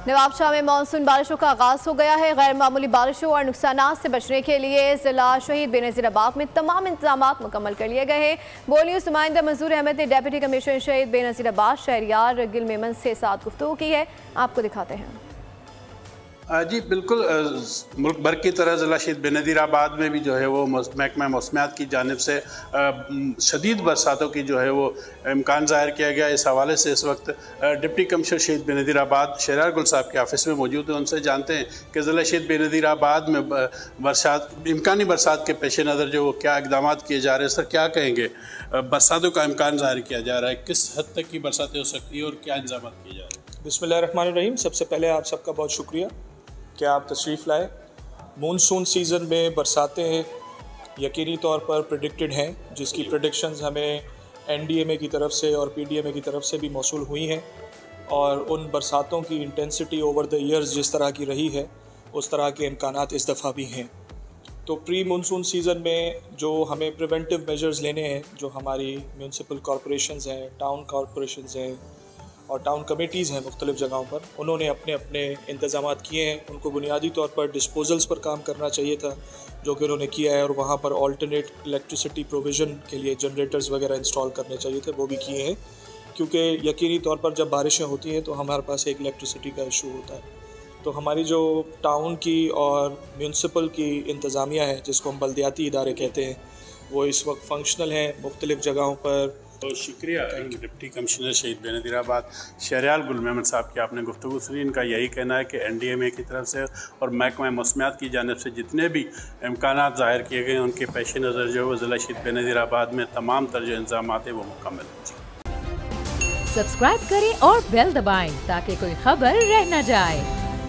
नवाबशाह में मानसून बारिशों का आगाज हो गया है। गैर मामूली बारिशों और नुकसानात से बचने के लिए जिला शहीद बेनज़ीर आबाद में तमाम इंतजाम मुकम्मल कर लिए गए हैं। बोल न्यूज़ नुमाइंदा मंजूर अहमद ने डिप्टी कमिश्नर शहीद बेनज़ीर आबाद शहरियार गिल मेमन से साथ गुफ्तगू की है, आपको दिखाते हैं। जी बिल्कुल, मुल्क भर की तरह ज़िला शहीद बेनज़ीर आबाद में भी जो है वो महकमा मौसमियात की जानिब से शदीद बरसातों की जो है वो इम्कान ज़ाहिर किया गया। इस हवाले से इस वक्त डिप्टी कमिश्नर शहीद बेनज़ीर आबाद शहरियार गुल साहब के ऑफिस में मौजूद हैं। उनसे जानते हैं कि ज़िला शहीद बेनज़ीर आबाद में इम्कानी बरसात के पेश नज़र जो क्या इकदाम किए जा रहे हैं। सर क्या कहेंगे, बरसातों का इम्कान ज़ाहिर किया जा रहा है, किस हद तक की बरसातें हो सकती है और क्या इंतजाम किए जा रहे हैं? बिस्मिल्लाहिर्रहमानिर्रहीम। सबसे पहले आप सबका बहुत शुक्रिया कि आप तशरीफ़ लाए। मानसून सीज़न में बरसातें यकीनी तौर पर प्रेडिक्टेड हैं, जिसकी प्रेडिक्शंस हमें NDMA की तरफ से और PDMA की तरफ से भी मौसूल हुई हैं, और उन बरसातों की इंटेंसिटी ओवर द ईयर्स जिस तरह की रही है उस तरह के इम्कानात इस दफ़ा भी हैं। तो प्री मानसून सीज़न में जो हमें प्रिवेंटिव मेजर्स लेने हैं, जो हमारी म्यूनसिपल कॉरपोरेशंस हैं, टाउन कॉरपोरेशंस हैं और टाउन कमेटीज़ हैं मुख्तलिफ़ जगहों पर, उन्होंने अपने अपने इंतज़ाम किए हैं। उनको बुनियादी तौर पर डिस्पोजल्स पर काम करना चाहिए था, जो कि उन्होंने किया है, और वहाँ पर ऑल्टरनेट इलेक्ट्रिसिटी प्रोविज़न के लिए जनरेटर्स वगैरह इंस्टॉल करने चाहिए थे, वो भी किए हैं। क्योंकि यकीनी तौर पर जब बारिशें होती हैं तो हमारे पास एक इलेक्ट्रिसिटी का इशू होता है। तो हमारी जो टाउन की और म्यूनसिपल की इंतज़ामिया है, जिसको हम बल्दियाती इदारे कहते हैं, वो इस वक्त फंक्शनल हैं मुख्तलिफ़ जगहों पर। तो शुक्रिया डिप्टी कमिश्नर शहीद बेनज़ीर आबाद शहरियार गुल मेमन साहब की आपने गुफ्तगू सुनी। इनका यही कहना है कि NDMA की तरफ से और महकमा मौसमियात की जानिब से जितने भी इम्कानात ज़ाहिर किए गए उनके पेश नज़र जो है वो ज़िला शहीद बेनज़ीर आबाद में तमाम तरह जो इंतजाम हैं वो मुकम्मल हैं। सब्सक्राइब करें और बेल दबाएं ताकि कोई खबर रह न जाए।